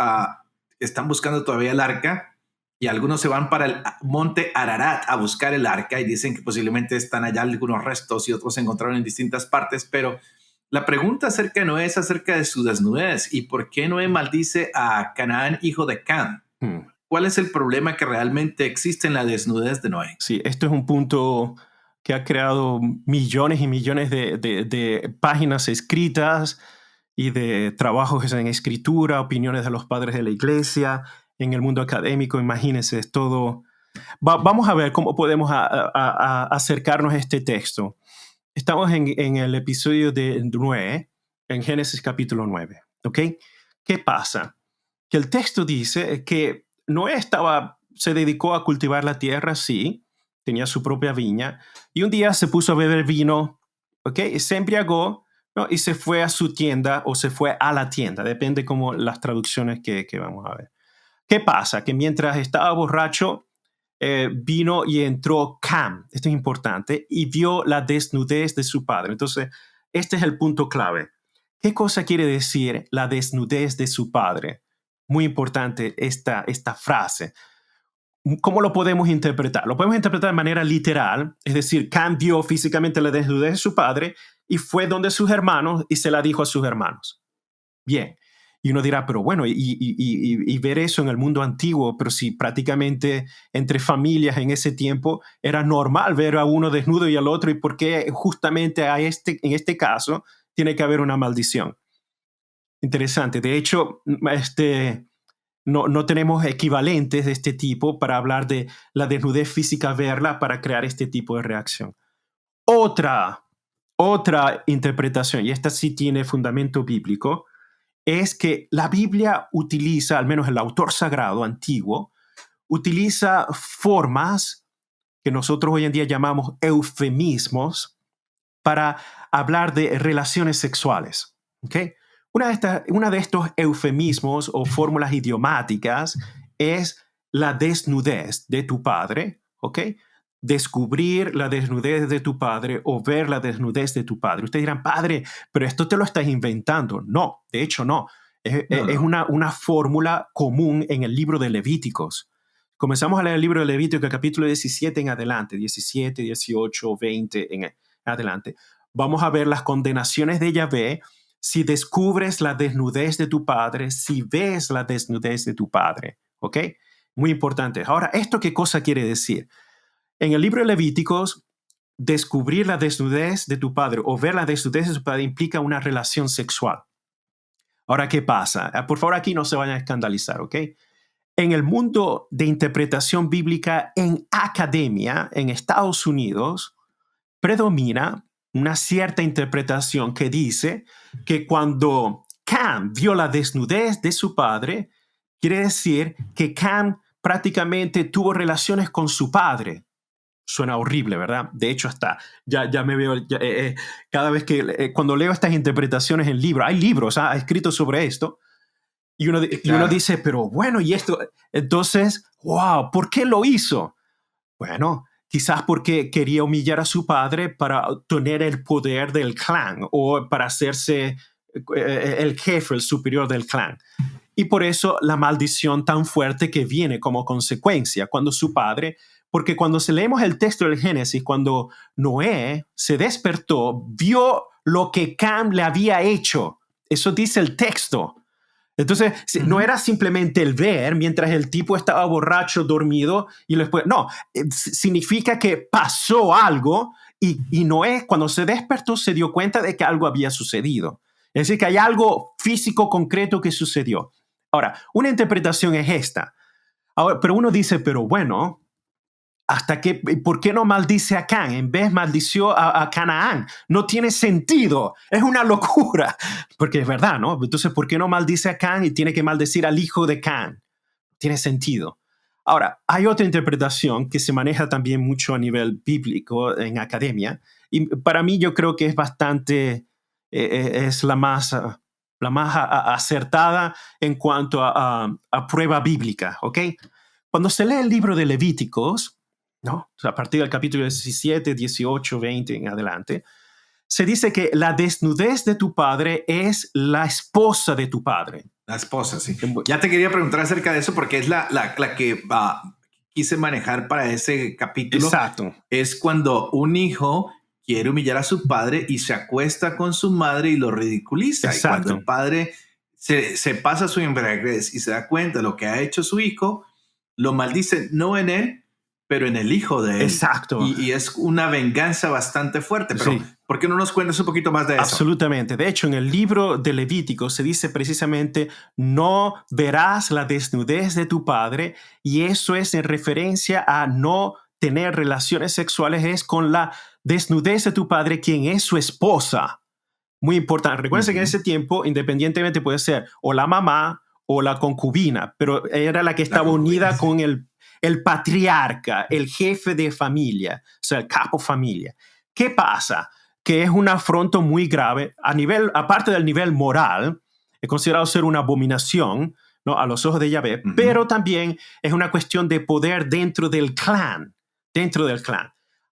están buscando todavía el arca y algunos se van para el monte Ararat a buscar el arca y dicen que posiblemente están allá algunos restos y otros se encontraron en distintas partes, pero la pregunta acerca de Noé es acerca de su desnudez y por qué Noé maldice a Canaán, hijo de Cam. ¿Cuál es el problema que realmente existe en la desnudez de Noé? Sí, esto es un punto que ha creado millones y millones de páginas escritas y de trabajos en escritura, opiniones de los padres de la iglesia, en el mundo académico. Imagínense, es todo. Vamos a ver cómo podemos acercarnos a este texto. Estamos en el episodio de Noé, en Génesis capítulo 9. ¿Ok? ¿Qué pasa? Que el texto dice que Noé se dedicó a cultivar la tierra, sí, tenía su propia viña, y un día se puso a beber vino, ¿ok? Y se embriagó, ¿no? Y se fue a su tienda o se fue a la tienda, depende como las traducciones que vamos a ver. ¿Qué pasa? Que mientras estaba borracho, vino y entró Cam, esto es importante, y vio la desnudez de su padre. Entonces, este es el punto clave. ¿Qué cosa quiere decir la desnudez de su padre? Muy importante esta frase. ¿Cómo lo podemos interpretar? Lo podemos interpretar de manera literal, es decir, Cam vio físicamente la desnudez de su padre y fue donde sus hermanos y se la dijo a sus hermanos. Bien. Y uno dirá, pero bueno, y ver eso en el mundo antiguo, pero si prácticamente entre familias en ese tiempo era normal ver a uno desnudo y al otro, ¿y por qué justamente en este caso tiene que haber una maldición? Interesante. De hecho, no tenemos equivalentes de este tipo para hablar de la desnudez física, verla para crear este tipo de reacción. Otra interpretación, y esta sí tiene fundamento bíblico, es que la Biblia utiliza, al menos el autor sagrado antiguo, utiliza formas que nosotros hoy en día llamamos eufemismos para hablar de relaciones sexuales. ¿Okay? Una de estos eufemismos o fórmulas idiomáticas es la desnudez de tu padre, ¿ok? Descubrir la desnudez de tu padre o ver la desnudez de tu padre. Ustedes dirán, padre, pero esto te lo estás inventando. No, de hecho no. Es una fórmula común en el libro de Levíticos. Comenzamos a leer el libro de Levíticos, capítulo 17 en adelante, 17, 18, 20 en adelante. Vamos a ver las condenaciones de Yahvé si descubres la desnudez de tu padre, si ves la desnudez de tu padre. ¿Ok? Muy importante. Ahora, ¿esto qué cosa quiere decir? En el libro de Levíticos, descubrir la desnudez de tu padre o ver la desnudez de tu padre implica una relación sexual. Ahora, ¿qué pasa? Por favor, aquí no se vayan a escandalizar, ¿ok? En el mundo de interpretación bíblica en academia, en Estados Unidos, predomina una cierta interpretación que dice que cuando Cam vio la desnudez de su padre, quiere decir que Cam prácticamente tuvo relaciones con su padre. Suena horrible, ¿verdad? De hecho, ya me veo, cada vez que, cuando leo estas interpretaciones en libros, hay libros escritos sobre esto, y uno dice, pero bueno, y esto, entonces, wow, ¿por qué lo hizo? Bueno, quizás porque quería humillar a su padre para tener el poder del clan o para hacerse el jefe, el superior del clan. Y por eso la maldición tan fuerte que viene como consecuencia cuando su padre, porque cuando leemos el texto del Génesis, cuando Noé se despertó, vio lo que Cam le había hecho. Eso dice el texto. Entonces, no era simplemente el ver mientras el tipo estaba borracho, dormido, y después, no, significa que pasó algo y Noé, cuando se despertó, se dio cuenta de que algo había sucedido. Es decir, que hay algo físico concreto que sucedió. Ahora, una interpretación es esta. Ahora, pero uno dice, pero bueno, ¿por qué no maldice a Cam? En vez maldició a Canaán. No tiene sentido. Es una locura. Porque es verdad, ¿no? Entonces, ¿por qué no maldice a Cam y tiene que maldecir al hijo de Cam? Tiene sentido. Ahora, hay otra interpretación que se maneja también mucho a nivel bíblico en academia. Y para mí yo creo que es bastante, es la más acertada en cuanto a prueba bíblica, ¿ok? Cuando se lee el libro de Levíticos, ¿no? A partir del capítulo 17, 18, 20 en adelante, se dice que la desnudez de tu padre es la esposa de tu padre. La esposa, sí. Ya te quería preguntar acerca de eso porque es la que quise manejar para ese capítulo. Exacto. Es cuando un hijo quiere humillar a su padre y se acuesta con su madre y lo ridiculiza. Exacto. Y cuando el padre se pasa su embriaguez y se da cuenta de lo que ha hecho su hijo, lo maldice no en él, pero en el hijo de él. Exacto. Y es una venganza bastante fuerte. Pero, sí. ¿Por qué no nos cuentas un poquito más de eso? Absolutamente. De hecho, en el libro de Levítico se dice precisamente, no verás la desnudez de tu padre, y eso es en referencia a no tener relaciones sexuales, es con la desnudez de tu padre, quien es su esposa. Muy importante. Recuerden que en ese tiempo, independientemente, puede ser o la mamá o la concubina, pero era la que estaba unida con el patriarca, el jefe de familia, o sea, el capo familia. ¿Qué pasa? Que es un afronto muy grave, aparte del nivel moral, es considerado ser una abominación, ¿no? A los ojos de Yahvé, pero también es una cuestión de poder dentro del clan.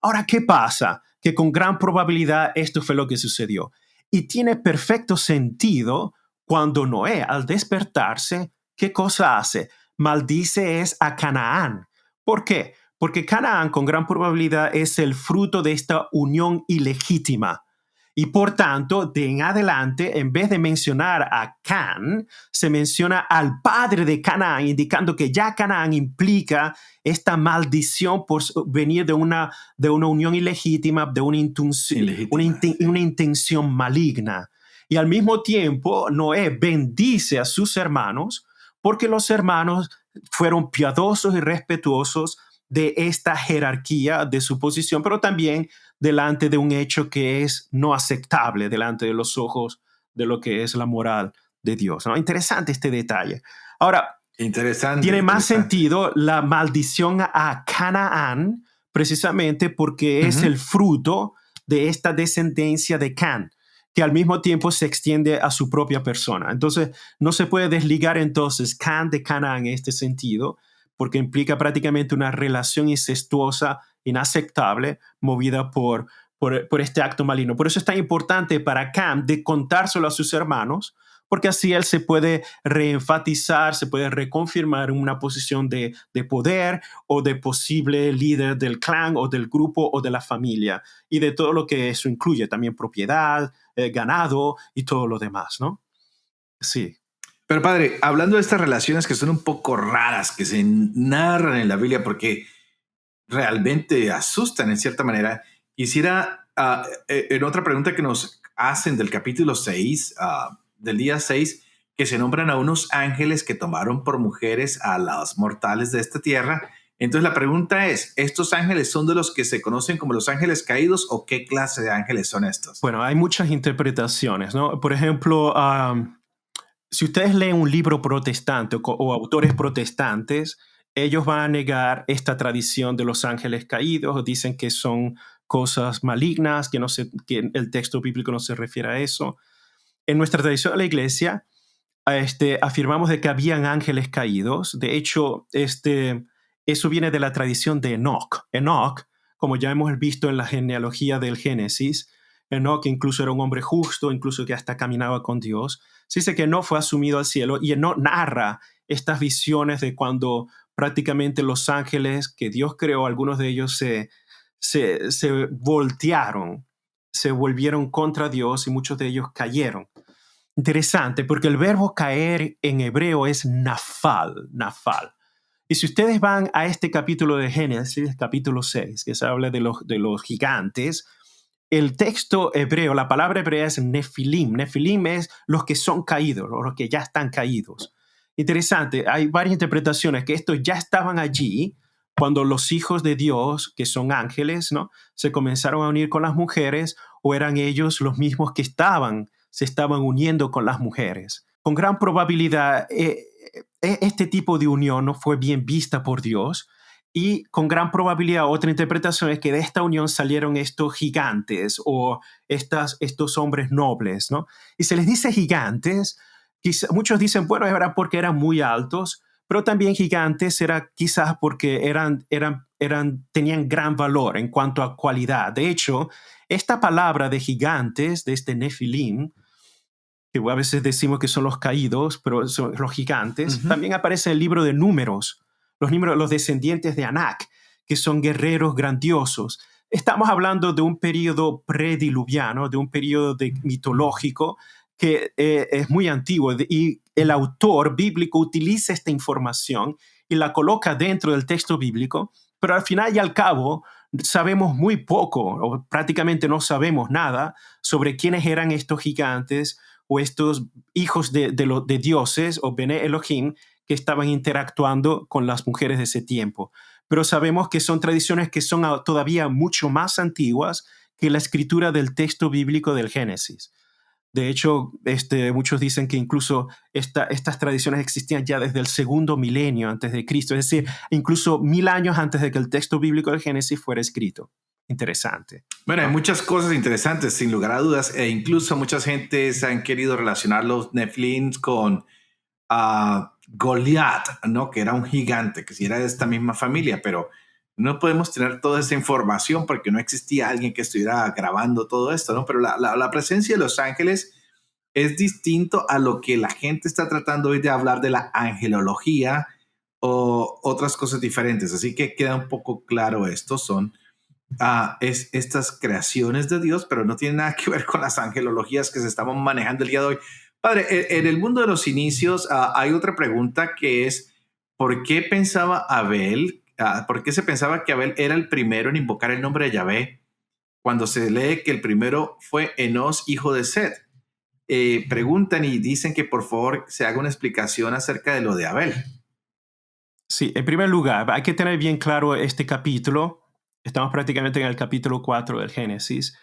Ahora, ¿qué pasa? Que con gran probabilidad esto fue lo que sucedió. Y tiene perfecto sentido cuando Noé, al despertarse, ¿qué cosa hace? Maldice a Canaán, ¿Por qué? Porque Canaán con gran probabilidad es el fruto de esta unión ilegítima. Y por tanto, de en adelante, en vez de mencionar a Can, se menciona al padre de Canaán, indicando que ya Canaán implica esta maldición por venir de una unión ilegítima, de una intención maligna. Y al mismo tiempo, Noé bendice a sus hermanos porque los hermanos fueron piadosos y respetuosos de esta jerarquía, de su posición, pero también delante de un hecho que es no aceptable delante de los ojos de lo que es la moral de Dios, ¿no? Interesante este detalle. Ahora, tiene más sentido la maldición a Canaán precisamente porque es el fruto de esta descendencia de Can, que al mismo tiempo se extiende a su propia persona. Entonces, no se puede desligar entonces Can de Canaán en este sentido, porque implica prácticamente una relación incestuosa, inaceptable, movida por este acto maligno. Por eso es tan importante para Cam de contárselo a sus hermanos, porque así él se puede reenfatizar, se puede reconfirmar en una posición de poder o de posible líder del clan o del grupo o de la familia, y de todo lo que eso incluye, también propiedad, ganado y todo lo demás, ¿no? Sí. Pero padre, hablando de estas relaciones que son un poco raras, que se narran en la Biblia porque realmente asustan en cierta manera, quisiera, en otra pregunta que nos hacen del capítulo 6, del día 6, que se nombran a unos ángeles que tomaron por mujeres a los mortales de esta tierra. Entonces la pregunta es, ¿estos ángeles son de los que se conocen como los ángeles caídos o qué clase de ángeles son estos? Bueno, hay muchas interpretaciones, ¿no? Por ejemplo, si ustedes leen un libro protestante o autores protestantes, ellos van a negar esta tradición de los ángeles caídos, dicen que son cosas malignas, que el texto bíblico no se refiere a eso. En nuestra tradición de la iglesia, afirmamos de que habían ángeles caídos. De hecho, eso viene de la tradición de Enoch. Enoch, como ya hemos visto en la genealogía del Génesis, Enoch incluso era un hombre justo, incluso que hasta caminaba con Dios. Se dice que Enoch fue asumido al cielo y Enoch narra estas visiones de cuando prácticamente los ángeles que Dios creó, algunos de ellos se voltearon, se volvieron contra Dios y muchos de ellos cayeron. Interesante, porque el verbo caer en hebreo es nafal. Y si ustedes van a este capítulo de Génesis, capítulo 6, que se habla de los gigantes, el texto hebreo, la palabra hebrea es nefilim. Nefilim es los que son caídos, los que ya están caídos. Interesante, hay varias interpretaciones que estos ya estaban allí cuando los hijos de Dios, que son ángeles, ¿no?, se comenzaron a unir con las mujeres, o eran ellos los mismos que se estaban uniendo con las mujeres. Con gran probabilidad, este tipo de unión no fue bien vista por Dios, y con gran probabilidad otra interpretación es que de esta unión salieron estos gigantes o estos hombres nobles, ¿no? Y se les dice gigantes, muchos dicen, bueno, era porque eran muy altos, pero también gigantes era quizás porque tenían gran valor en cuanto a cualidad. De hecho, esta palabra de gigantes, de este nefilim, que a veces decimos que son los caídos, pero son los gigantes, también aparece en el libro de Números, los descendientes de Anak, que son guerreros grandiosos. Estamos hablando de un periodo prediluviano, de un periodo mitológico que es muy antiguo, y el autor bíblico utiliza esta información y la coloca dentro del texto bíblico, pero al final y al cabo sabemos muy poco, o prácticamente no sabemos nada sobre quiénes eran estos gigantes o estos hijos de dioses o Bene Elohim que estaban interactuando con las mujeres de ese tiempo. Pero sabemos que son tradiciones que son todavía mucho más antiguas que la escritura del texto bíblico del Génesis. De hecho, muchos dicen que incluso estas tradiciones existían ya desde el segundo milenio antes de Cristo, es decir, incluso 1000 años antes de que el texto bíblico del Génesis fuera escrito. Interesante. Bueno, hay muchas cosas interesantes, sin lugar a dudas, e incluso muchas gentes han querido relacionar los Nefilim con Goliat, ¿no?, que era un gigante, que sí era de esta misma familia, pero no podemos tener toda esa información porque no existía alguien que estuviera grabando todo esto, ¿no? Pero la presencia de los ángeles es distinto a lo que la gente está tratando hoy de hablar de la angelología, o otras cosas diferentes. Así que queda un poco claro esto. Son estas creaciones de Dios, pero no tiene nada que ver con las angelologías que se estaban manejando el día de hoy. Padre, en el mundo de los inicios hay otra pregunta que es, ¿por qué pensaba Abel, por qué se pensaba que Abel era el primero en invocar el nombre de Yahvé cuando se lee que el primero fue Enós, hijo de Set? Preguntan y dicen que por favor se haga una explicación acerca de lo de Abel. Sí, en primer lugar, hay que tener bien claro este capítulo. Estamos prácticamente en el capítulo 4 del Génesis.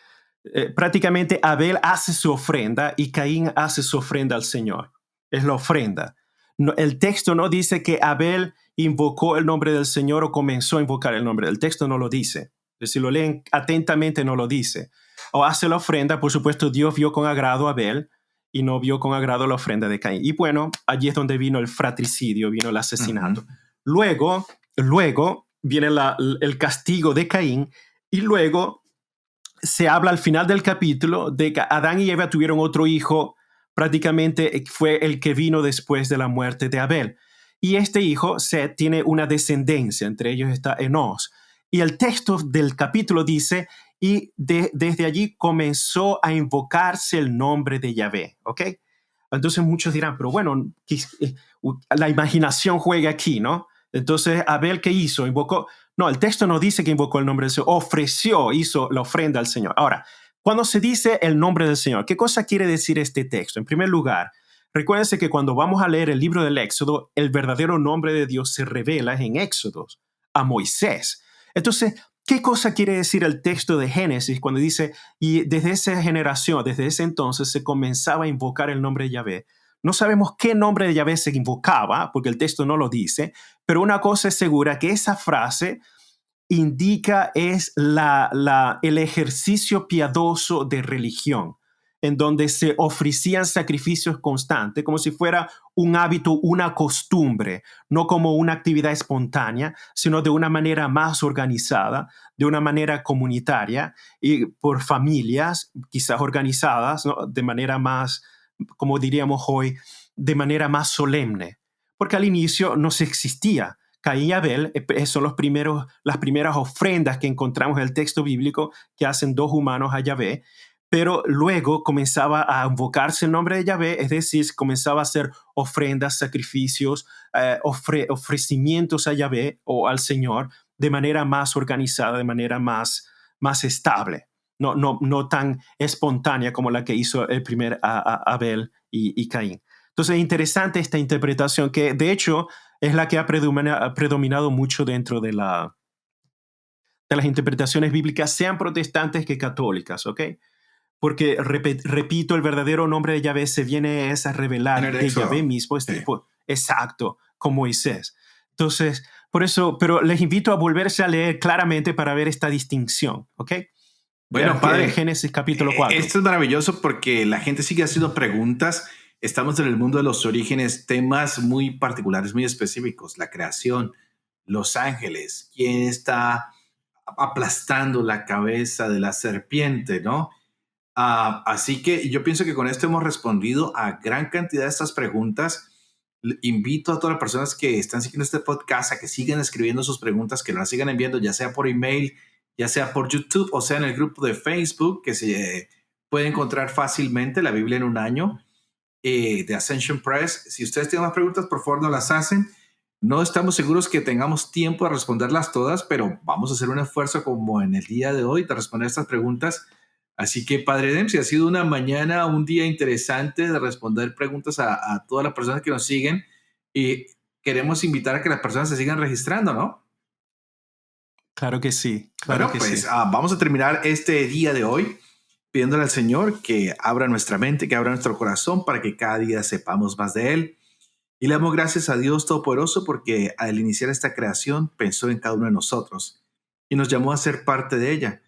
Prácticamente Abel hace su ofrenda y Caín hace su ofrenda al Señor. Es la ofrenda. No, el texto no dice que Abel invocó el nombre del Señor o comenzó a invocar el nombre. El texto no lo dice. Si lo leen atentamente, no lo dice. O hace la ofrenda, por supuesto, Dios vio con agrado a Abel y no vio con agrado la ofrenda de Caín. Y bueno, allí es donde vino el fratricidio, vino el asesinato. Luego viene el castigo de Caín y luego se habla al final del capítulo de que Adán y Eva tuvieron otro hijo, prácticamente fue el que vino después de la muerte de Abel. Y este hijo, Set, tiene una descendencia, entre ellos está Enós. Y el texto del capítulo dice, y desde allí comenzó a invocarse el nombre de Yahvé, ¿ok? Entonces muchos dirán, pero bueno, la imaginación juega aquí, ¿no? Entonces, Abel, ¿qué hizo? Invocó. No, el texto no dice que invocó el nombre del Señor. Ofreció, hizo la ofrenda al Señor. Ahora, cuando se dice el nombre del Señor, ¿qué cosa quiere decir este texto? En primer lugar, recuérdense que cuando vamos a leer el libro del Éxodo, el verdadero nombre de Dios se revela en Éxodo a Moisés. Entonces, ¿qué cosa quiere decir el texto de Génesis cuando dice, y desde esa generación, desde ese entonces, se comenzaba a invocar el nombre de Yahvé? No sabemos qué nombre de Yahvé se invocaba, porque el texto no lo dice, pero una cosa es segura, que esa frase indica es el ejercicio piadoso de religión, en donde se ofrecían sacrificios constantes, como si fuera un hábito, una costumbre, no como una actividad espontánea, sino de una manera más organizada, de una manera comunitaria y por familias, quizás organizadas, ¿no? De manera más, como diríamos hoy, de manera más solemne, porque al inicio no se existía. Caín y Abel son las primeras ofrendas que encontramos en el texto bíblico que hacen dos humanos a Yahvé, pero luego comenzaba a invocarse el nombre de Yahvé, es decir, comenzaba a hacer ofrendas, sacrificios, ofrecimientos a Yahvé o al Señor de manera más organizada, de manera más estable. No tan espontánea como la que hizo el primer Abel y Caín. Entonces es interesante esta interpretación que de hecho es la que ha predominado mucho dentro de las interpretaciones bíblicas, sean protestantes que católicas, ¿ok? Porque, repito, el verdadero nombre de Yahvé se viene a revelar de Yahvé mismo, exacto, con Moisés. Entonces, por eso, pero les invito a volverse a leer claramente para ver esta distinción, ¿ok? Bueno, padre, Génesis capítulo 4. Esto es maravilloso porque la gente sigue haciendo preguntas. Estamos en el mundo de los orígenes, temas muy particulares, muy específicos, la creación, los ángeles, quién está aplastando la cabeza de la serpiente, ¿no? Así que yo pienso que con esto hemos respondido a gran cantidad de estas preguntas. Invito a todas las personas que están siguiendo este podcast a que sigan escribiendo sus preguntas, que las sigan enviando, ya sea por email, ya sea por YouTube, o sea en el grupo de Facebook, que se puede encontrar fácilmente, La Biblia en un año, de Ascension Press. Si ustedes tienen más preguntas, por favor no las hacen. No estamos seguros que tengamos tiempo de responderlas todas, pero vamos a hacer un esfuerzo como en el día de hoy de responder estas preguntas. Así que, Padre Dempsey, ha sido una mañana, un día interesante de responder preguntas a todas las personas que nos siguen, y queremos invitar a que las personas se sigan registrando, ¿no? Claro que sí. Claro que sí. Vamos a terminar este día de hoy pidiéndole al Señor que abra nuestra mente, que abra nuestro corazón para que cada día sepamos más de Él. Y le damos gracias a Dios Todopoderoso porque al iniciar esta creación pensó en cada uno de nosotros y nos llamó a ser parte de ella.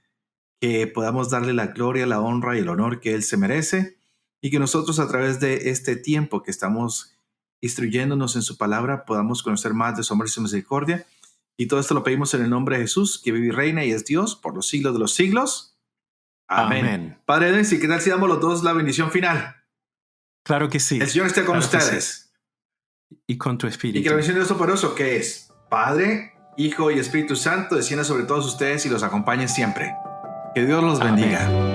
Que podamos darle la gloria, la honra y el honor que Él se merece, y que nosotros a través de este tiempo que estamos instruyéndonos en su palabra podamos conocer más de su amor y su misericordia. Y todo esto lo pedimos en el nombre de Jesús, que vive y reina y es Dios por los siglos de los siglos. Amén. Amén. Padre Densi, ¿qué tal si damos los dos la bendición final? Claro que sí. El Señor esté con ustedes. y con tu espíritu. Y que la bendición de Dios Todopoderoso, que es Padre, Hijo y Espíritu Santo, descienda sobre todos ustedes y los acompañe siempre. Que Dios los bendiga. Amén.